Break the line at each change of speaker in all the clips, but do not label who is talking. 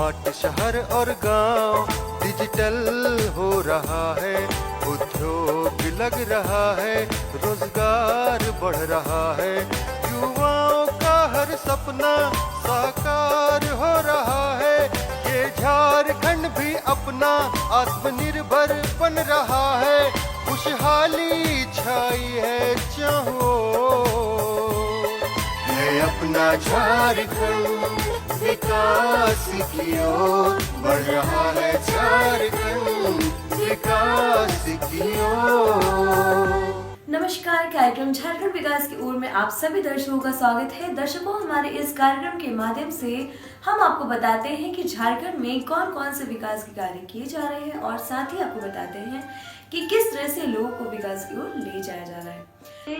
Smart शहर और गांव, डिजिटल हो रहा है, उद्योग लग रहा है, रोजगार बढ़ रहा है, युवाओं का हर सपना साकार हो रहा है। ये झारखंड भी अपना आत्मनिर्भर बन रहा है, खुशहाली छाई है चाहो, है अपना झारखंड विकास की ओर बढ़ रहा है, झारखंड विकास की ओर।
नमस्कार, कार्यक्रम झारखंड विकास की ओर में आप सभी दर्शकों का स्वागत है। दर्शकों, हमारे इस कार्यक्रम के माध्यम से हम आपको बताते हैं कि झारखंड में कौन कौन से विकास के कार्य किए जा रहे हैं और साथ ही आपको बताते हैं कि किस तरह से लोगों को विकास की ओर ले जाया जा रहा है।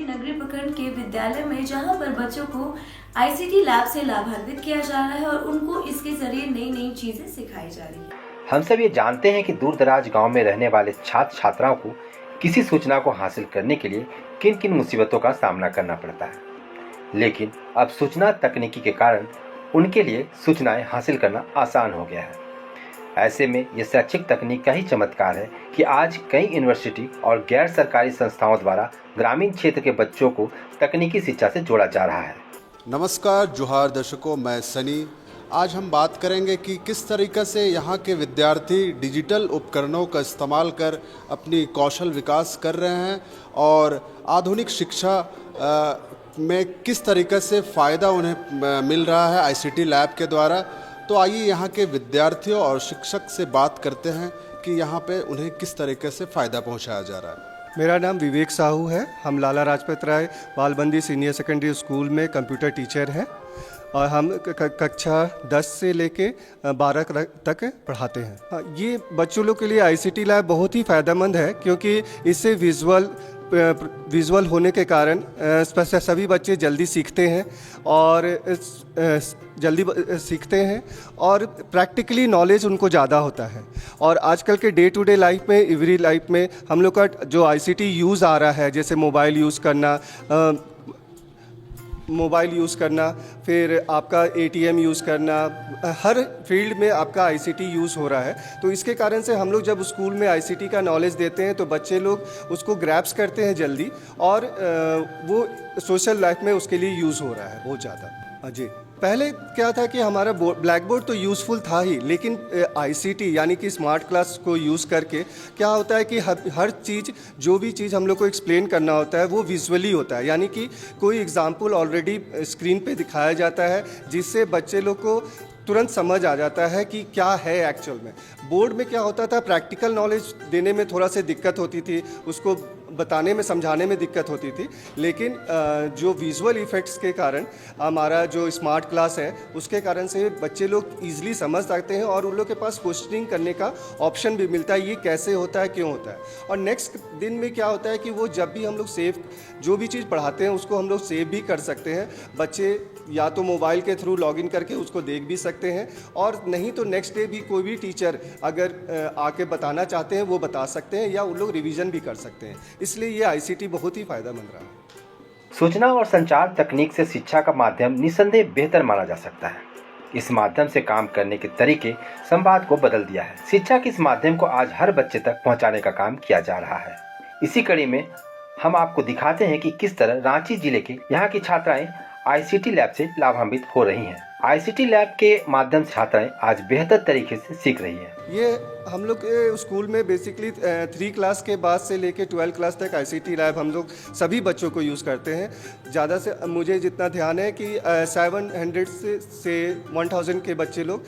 नगरी प्रखंड के विद्यालय में जहां पर बच्चों को ICT लैब से लाभान्वित किया जा रहा है और उनको इसके जरिए नई नई चीजें सिखाई जा रही है।
हम सब ये जानते हैं कि दूर दराज गाँव में रहने वाले छात्र छात्राओं को किसी सूचना को हासिल करने के लिए किन किन मुसीबतों का सामना करना पड़ता है, लेकिन अब सूचना तकनीकी के कारण उनके लिए सूचनाएं हासिल करना आसान हो गया है। ऐसे में यह शैक्षिक तकनीक का ही चमत्कार है कि आज कई यूनिवर्सिटी और गैर सरकारी संस्थाओं द्वारा ग्रामीण क्षेत्र के बच्चों को तकनीकी शिक्षा से जोड़ा जा रहा है।
नमस्कार, जोहार दर्शकों, मैं सनी। आज हम बात करेंगे कि किस तरीके से यहाँ के विद्यार्थी डिजिटल उपकरणों का इस्तेमाल कर अपनी कौशल विकास कर रहे हैं और आधुनिक शिक्षा में किस तरीके से फ़ायदा उन्हें मिल रहा है ICT लैब के द्वारा। तो आइए यहाँ के विद्यार्थियों और शिक्षक से बात करते हैं कि यहाँ पे उन्हें किस तरीके से फ़ायदा पहुँचाया जा रहा है।
मेरा नाम विवेक साहू है। हम Lala Lajpat Rai बालबंदी senior secondary school में कंप्यूटर टीचर हैं और हम कक्षा 10 से लेके 12 तक पढ़ाते हैं। ये बच्चों लोग के लिए ICT लैब बहुत ही फ़ायदेमंद है क्योंकि इससे विजुअल होने के कारण सभी बच्चे जल्दी सीखते हैं और प्रैक्टिकली नॉलेज उनको ज़्यादा होता है। और आजकल के डे टू डे लाइफ में, एवरी लाइफ में हम लोग का जो ICT यूज़ आ रहा है, जैसे मोबाइल यूज़ करना, फिर आपका ATM यूज़ करना, हर फील्ड में आपका ICT यूज़ हो रहा है। तो इसके कारण से हम लोग जब स्कूल में ICT का नॉलेज देते हैं तो बच्चे लोग उसको ग्रैब्स करते हैं जल्दी और वो सोशल लाइफ में उसके लिए यूज़ हो रहा है बहुत ज़्यादा। जी, पहले क्या था कि हमारा ब्लैक बोर्ड तो यूज़फुल था ही, लेकिन ICT यानी कि स्मार्ट क्लास को यूज़ करके क्या होता है कि हर चीज़, जो भी चीज़ हम लोग को एक्सप्लेन करना होता है वो विजुअली होता है, यानी कि कोई एग्जाम्पल ऑलरेडी स्क्रीन पे दिखाया जाता है जिससे बच्चे लोग को तुरंत समझ आ जाता है कि क्या है एक्चुअल में। बोर्ड में क्या होता था, प्रैक्टिकल नॉलेज देने में थोड़ा सा दिक्कत होती थी, उसको बताने में, समझाने में दिक्कत होती थी, लेकिन जो विजुअल इफ़ेक्ट्स के कारण हमारा जो स्मार्ट क्लास है उसके कारण से बच्चे लोग ईजिली समझ सकते हैं और उन लोग के पास क्वेश्चनिंग करने का ऑप्शन भी मिलता है, ये कैसे होता है, क्यों होता है। और नेक्स्ट दिन में क्या होता है कि वो जब भी हम लोग जो भी चीज़ पढ़ाते हैं उसको हम लोग सेव भी कर सकते हैं। बच्चे या तो मोबाइल के थ्रू लॉगिन करके उसको देख भी सकते हैं और नहीं तो नेक्स्ट डे भी कोई भी टीचर अगर आके बताना चाहते हैं वो बता सकते हैं या उन लोग रिवीजन भी कर सकते हैं। इसलिए ये ICT बहुत ही फायदेमंद रहा है।
सूचना और संचार तकनीक से शिक्षा का माध्यम निसंदेह बेहतर माना जा सकता है। इस माध्यम से काम करने के तरीके संवाद को बदल दिया है। शिक्षा के इस माध्यम को आज हर बच्चे तक पहुंचाने का काम किया जा रहा है। इसी कड़ी में हम आपको दिखाते हैं कि किस तरह रांची जिले के यहाँ की छात्राएं ICT लैब से लाभान्वित हो रही हैं। ICT लैब के माध्यम से छात्राएं आज बेहतर तरीके से सीख रही हैं।
ये हम लोग के स्कूल में बेसिकली 3 क्लास के बाद से लेके 12 क्लास तक ICT लैब हम लोग सभी बच्चों को यूज़ करते हैं। ज़्यादा से मुझे जितना ध्यान है कि 700 से 1000 के बच्चे लोग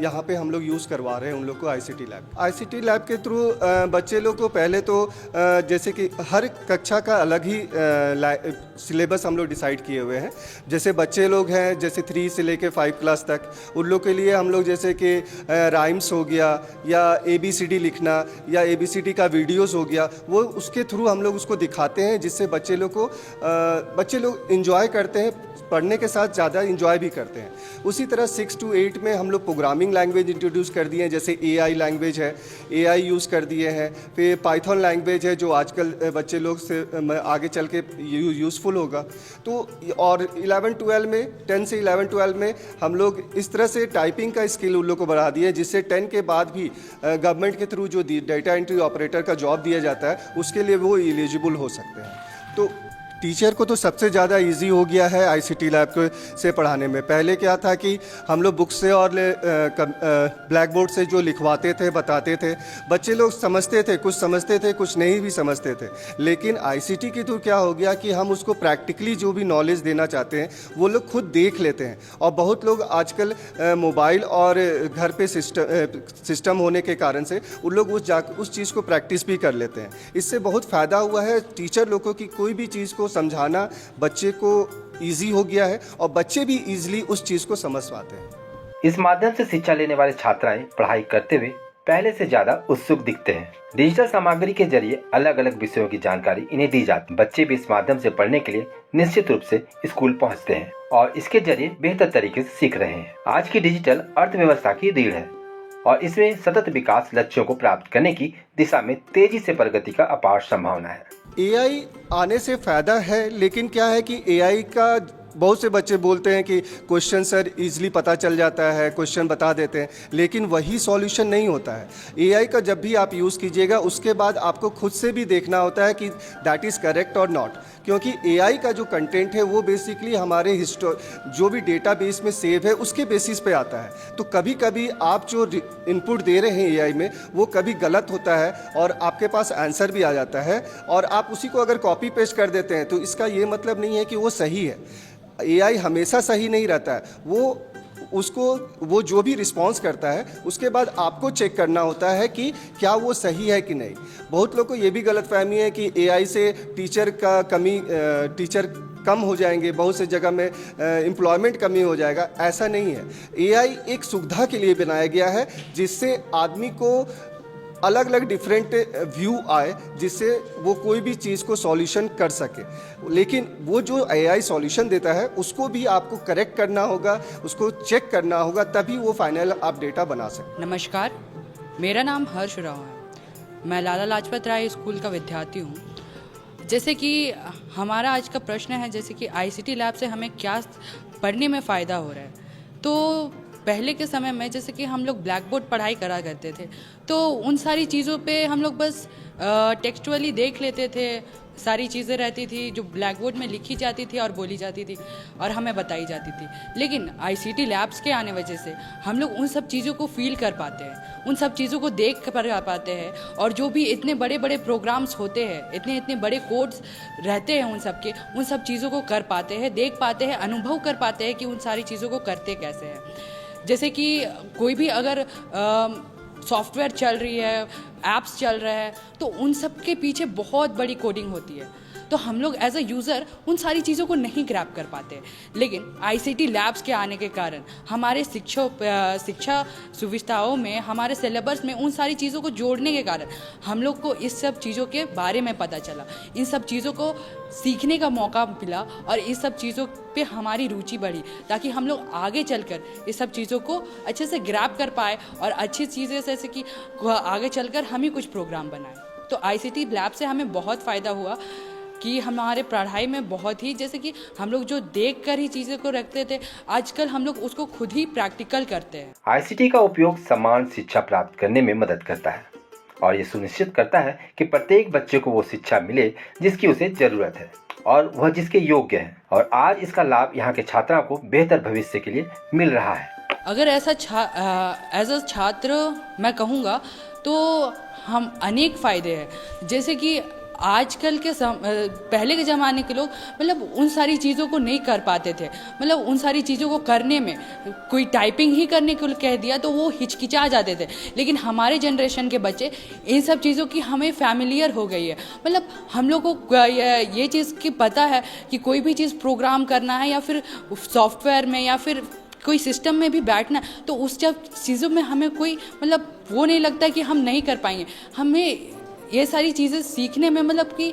यहाँ पे हम लोग यूज़ करवा रहे हैं उन लोग को ICT लैब के थ्रू बच्चे लोग को पहले तो जैसे कि हर कक्षा का अलग ही सिलेबस हम लोग डिसाइड किए हुए हैं। जैसे बच्चे लोग हैं, जैसे 3 से लेके 5 क्लास तक, उन लोग के लिए हम लोग जैसे कि राइम्स हो गया, गया या ABCD लिखना या ABCD का वीडियोस हो गया, वो उसके थ्रू हम लोग उसको दिखाते हैं, जिससे बच्चे लोग इन्जॉय करते हैं, पढ़ने के साथ ज़्यादा इन्जॉय भी करते हैं। उसी तरह 6 to 8 में हम लोग प्रोग्रामिंग लैंग्वेज इंट्रोड्यूस कर दिए हैं, जैसे AI लैंग्वेज है, AI यूज़ कर दिए हैं। फिर पाइथन लैंग्वेज है जो आजकल बच्चे लोग से आगे चल के यूज़फुल होगा। तो और 11-12 में 10 से 11-12 में हम लोग इस तरह से टाइपिंग का स्किल उन लोग को बढ़ा दिए, जिससे 10 के बाद भी गवर्नमेंट के थ्रू जो डेटा एंट्री ऑपरेटर का जॉब दिया जाता है उसके लिए वो एलिजिबल हो सकते हैं। तो टीचर को तो सबसे ज़्यादा इजी हो गया है ICT लैब से पढ़ाने में। पहले क्या था कि हम लोग बुक से और ब्लैक बोर्ड से जो लिखवाते थे, बताते थे, बच्चे लोग समझते थे, कुछ नहीं भी समझते थे। लेकिन ICT की तो क्या हो गया कि हम उसको प्रैक्टिकली जो भी नॉलेज देना चाहते हैं वो लोग खुद देख लेते हैं। और बहुत लोग आजकल मोबाइल और घर पे सिस्टम होने के कारण से उन लोग उस चीज़ को प्रैक्टिस भी कर लेते हैं। इससे बहुत फ़ायदा हुआ है टीचर लोगों की, कोई भी चीज़ को समझाना बच्चे को इजी हो गया है और बच्चे भी इजीली उस चीज़ को समझ पाते हैं।
इस माध्यम से शिक्षा लेने वाले छात्राएं पढ़ाई करते हुए पहले से ज्यादा उत्सुक दिखते हैं। डिजिटल सामग्री के जरिए अलग अलग विषयों की जानकारी इन्हें दी जाती है। बच्चे भी इस माध्यम से पढ़ने के लिए निश्चित रूप से स्कूल पहुंचते हैं और इसके जरिए बेहतर तरीके से सीख रहे हैं। आज की डिजिटल अर्थव्यवस्था की रीढ़ है और इसमें सतत विकास लक्ष्यों को प्राप्त करने की दिशा में तेजी से प्रगति का अपार संभावना है।
AI आने से फ़ायदा है, लेकिन क्या है कि AI का बहुत से बच्चे बोलते हैं कि क्वेश्चन सर इजीली पता चल जाता है, क्वेश्चन बता देते हैं, लेकिन वही सॉल्यूशन नहीं होता है। AI का जब भी आप यूज़ कीजिएगा उसके बाद आपको खुद से भी देखना होता है कि दैट इज़ करेक्ट और नॉट, क्योंकि AI का जो कंटेंट है वो बेसिकली हमारे जो भी डेटाबेस में सेव है उसके बेसिस पे आता है। तो कभी कभी आप जो इनपुट दे रहे हैं AI में वो कभी गलत होता है और आपके पास आंसर भी आ जाता है, और आप उसी को अगर कॉपी पेस्ट कर देते हैं तो इसका ये मतलब नहीं है कि वो सही है। AI हमेशा सही नहीं रहता है, वो जो भी रिस्पॉन्स करता है उसके बाद आपको चेक करना होता है कि क्या वो सही है कि नहीं। बहुत लोग को ये भी गलतफहमी है कि AI से टीचर कम हो जाएंगे, बहुत से जगह में एम्प्लॉयमेंट कमी हो जाएगा। ऐसा नहीं है। AI एक सुविधा के लिए बनाया गया है जिससे आदमी को अलग अलग डिफरेंट व्यू आए, जिससे वो कोई भी चीज़ को सॉल्यूशन कर सके। लेकिन वो जो AI सॉल्यूशन देता है उसको भी आपको करेक्ट करना होगा, उसको चेक करना होगा, तभी वो फाइनल आप डेटा बना सकते।
नमस्कार, मेरा नाम हर्ष राव है। मैं लाला लाजपत राय स्कूल का विद्यार्थी हूँ। जैसे कि हमारा आज का प्रश्न है, जैसे कि ICT लैब से हमें क्या पढ़ने में फ़ायदा हो रहा है। तो पहले के समय में जैसे कि हम लोग ब्लैक बोर्ड पढ़ाई करा करते थे, तो उन सारी चीज़ों पे हम लोग बस टेक्सचुअली देख लेते थे। सारी चीज़ें रहती थी जो ब्लैक बोर्ड में लिखी जाती थी और बोली जाती थी और हमें बताई जाती थी। लेकिन ICT लैब्स के आने वजह से हम लोग उन सब चीज़ों को फील कर पाते हैं, उन सब चीज़ों को देख कर पाते हैं, और जो भी इतने बड़े बड़े प्रोग्राम्स होते हैं, इतने बड़े कोड्स रहते हैं, उन सब चीज़ों को कर पाते हैं, देख पाते हैं, अनुभव कर पाते हैं कि उन सारी चीज़ों को करते कैसे हैं। जैसे कि कोई भी अगर सॉफ्टवेयर चल रही है, ऐप्स चल रहा है, तो उन सब के पीछे बहुत बड़ी कोडिंग होती है। तो हम लोग एज अ यूज़र उन सारी चीज़ों को नहीं ग्रैब कर पाते। लेकिन ICT लैब्स के आने के कारण हमारे शिक्षा सुविधाओं में, हमारे सिलेबस में उन सारी चीज़ों को जोड़ने के कारण हम लोग को इस सब चीज़ों के बारे में पता चला, इन सब चीज़ों को सीखने का मौका मिला और इस सब चीज़ों पे हमारी रुचि बढ़ी, ताकि हम लोग आगे चलकर इस सब चीज़ों को अच्छे से ग्रैब कर पाए और अच्छी चीज़ें जैसे कि आगे चलकर हम ही कुछ प्रोग्राम बनाएं। तो ICT लैब से हमें बहुत फ़ायदा हुआ कि हमारे पढ़ाई में बहुत ही, जैसे कि हम लोग जो देख कर ही चीज़ों को रखते थे, आजकल हम लोग उसको खुद ही प्रैक्टिकल करते हैं।
ICT का उपयोग समान शिक्षा प्राप्त करने में मदद करता है और ये सुनिश्चित करता है कि प्रत्येक बच्चे को वो शिक्षा मिले जिसकी उसे जरूरत है और वह जिसके योग्य है। और आज इसका लाभ यहाँ के छात्रों को बेहतर भविष्य के लिए मिल रहा है।
अगर ऐसा एज अ छात्र मैं कहूँगा तो हम अनेक फ़ायदे हैं। जैसे कि आजकल के पहले के ज़माने के लोग मतलब उन सारी चीज़ों को नहीं कर पाते थे, मतलब उन सारी चीज़ों को करने में कोई टाइपिंग ही करने को कह दिया तो वो हिचकिचा जाते थे। लेकिन हमारे जनरेशन के बच्चे इन सब चीज़ों की हमें फैमिलियर हो गई है, मतलब हम लोग को ये चीज़ की पता है कि कोई भी चीज़ प्रोग्राम करना है या फिर सॉफ्टवेयर में या फिर कोई सिस्टम में भी बैठना, तो उस जब चीज़ों में हमें कोई मतलब वो नहीं लगता कि हम नहीं कर पाएंगे। हमें ये सारी चीज़ें सीखने में मतलब कि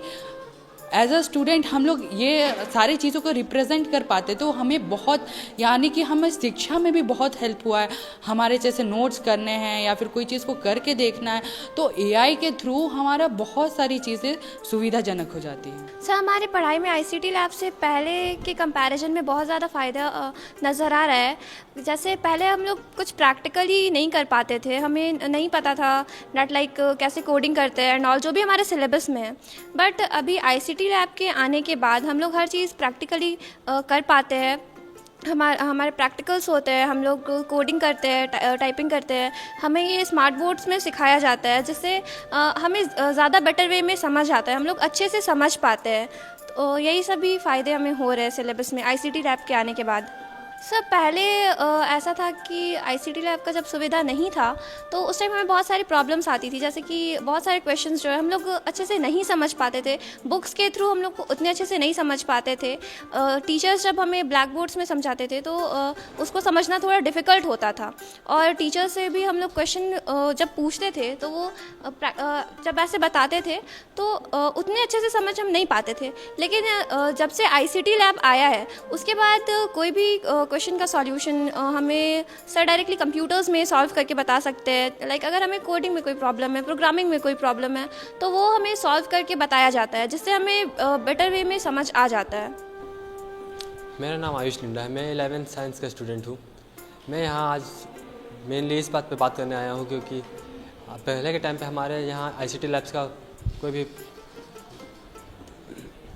एज अ स्टूडेंट हम लोग ये सारी चीज़ों को रिप्रेजेंट कर पाते, तो हमें बहुत यानी कि हमें शिक्षा में भी बहुत हेल्प हुआ है। हमारे जैसे नोट्स करने हैं या फिर कोई चीज़ को करके देखना है, तो एआई के थ्रू हमारा बहुत सारी चीज़ें सुविधाजनक हो जाती हैं।
सर, हमारी पढ़ाई में आईसीटी लैब से पहले के कंपैरिजन में बहुत ज़्यादा फ़ायदा नज़र आ रहा है। जैसे पहले हम लोग कुछ प्रैक्टिकली नहीं कर पाते थे, हमें नहीं पता था नॉट लाइक कैसे कोडिंग करते हैं एंड ऑल, जो भी हमारे सिलेबस में है। बट अभी आईसीटी लैब के आने के बाद हम लोग हर चीज़ प्रैक्टिकली कर पाते हैं। हमारे प्रैक्टिकल्स होते हैं, हम लोग कोडिंग करते हैं, टाइपिंग करते हैं, हमें ये स्मार्ट बोर्ड्स में सिखाया जाता है, जिससे हमें ज़्यादा बेटर वे में समझ आता है, हम लोग अच्छे से समझ पाते हैं। तो यही सभी फ़ायदे हमें हो रहे हैं सिलेबस में आईसीटी लैब के आने के बाद। सर, पहले ऐसा था कि आईसीटी लैब का जब सुविधा नहीं था तो उस टाइम हमें बहुत सारी प्रॉब्लम्स आती थी, जैसे कि बहुत सारे क्वेश्चंस जो है हम लोग अच्छे से नहीं समझ पाते थे, बुक्स के थ्रू हम लोग को उतने अच्छे से नहीं समझ पाते थे। टीचर्स जब हमें ब्लैक बोर्ड्स में समझाते थे तो उसको समझना थोड़ा डिफ़िकल्ट होता था, और टीचर से भी हम लोग क्वेश्चन जब पूछते थे तो वो जब ऐसे बताते थे तो उतने अच्छे से समझ हम नहीं पाते थे। लेकिन जब से आईसीटी लैब आया है उसके बाद कोई भी क्वेश्चन का सॉल्यूशन हमें सर डायरेक्टली कंप्यूटर्स में सॉल्व करके बता सकते हैं। लाइक अगर हमें कोडिंग में कोई प्रॉब्लम है, प्रोग्रामिंग में कोई प्रॉब्लम है, तो वो हमें सॉल्व करके बताया जाता है, जिससे हमें बेटर वे में समझ आ जाता है।
मेरा नाम आयुष लिंडा है, मैं 11th साइंस का स्टूडेंट हूँ। मैं यहाँ आज मेनली इस बात पे बात करने आया हूँ क्योंकि पहले के टाइम पे हमारे यहाँ आईसीटी लैब्स का कोई भी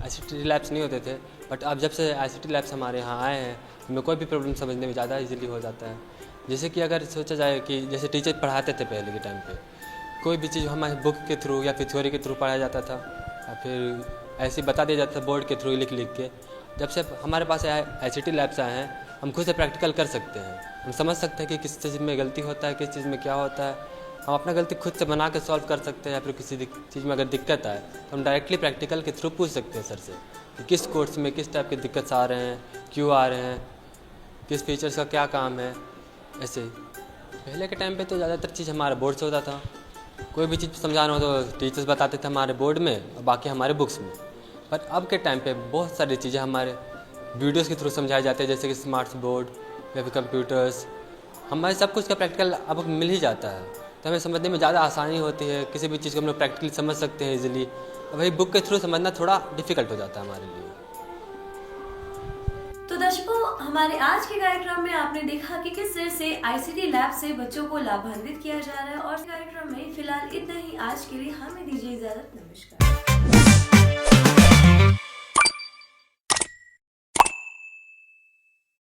आईसीटी लैब्स नहीं होते थे, बट अब जब से आईसीटी लैब्स हमारे यहाँ आए हैं हमें कोई भी प्रॉब्लम समझने में ज़्यादा इजीली हो जाता है। जैसे कि अगर सोचा जाए कि जैसे टीचर पढ़ाते थे पहले के टाइम पे, कोई भी चीज़ हमारे बुक के थ्रू या फिर थ्योरी के थ्रू पढ़ाया जाता था या फिर ऐसे ही बता दिया जाता था बोर्ड के थ्रू लिख के। जब से हमारे पास आईसीटी लैब्स आए हैं हम खुद से प्रैक्टिकल कर सकते हैं, हम समझ सकते हैं कि किस चीज़ में गलती होता है, किस चीज़ में क्या होता है, हम अपना गलती खुद से बना के सॉल्व कर सकते हैं। या फिर किसी चीज़ में अगर दिक्कत आए तो हम डायरेक्टली प्रैक्टिकल के थ्रू पूछ सकते हैं सर से कि किस कोर्स में किस टाइप की दिक्कत आ रहे हैं, क्यों आ रहे हैं, किस फीचर्स का क्या काम है। ऐसे पहले के टाइम पे तो ज़्यादातर चीज़ हमारे बोर्ड से होता था, कोई भी चीज़ समझाना हो तो टीचर्स बताते थे हमारे बोर्ड में और बाकी हमारे बुक्स में। पर अब के टाइम पे बहुत सारी चीज़ें हमारे वीडियोस के थ्रू समझाए जाते हैं, जैसे कि स्मार्ट बोर्ड या फिर कंप्यूटर्स, हमारे सब कुछ का प्रैक्टिकल अब मिल ही जाता है, तो हमें समझने में ज़्यादा आसानी होती है। किसी भी चीज़ को हम लोग प्रैक्टिकली समझ सकते हैं इजीली। वही बुक के थ्रू समझना थोड़ा डिफ़िकल्ट हो जाता है हमारे लिए।
तो दर्शकों, हमारे आज के कार्यक्रम में आपने देखा कि किस तरह से आईसीटी लैब से बच्चों को लाभान्वित किया जा रहा है। और कार्यक्रम में फिलहाल इतना ही। आज के लिए हमें दीजिए इजाजत। नमस्कार।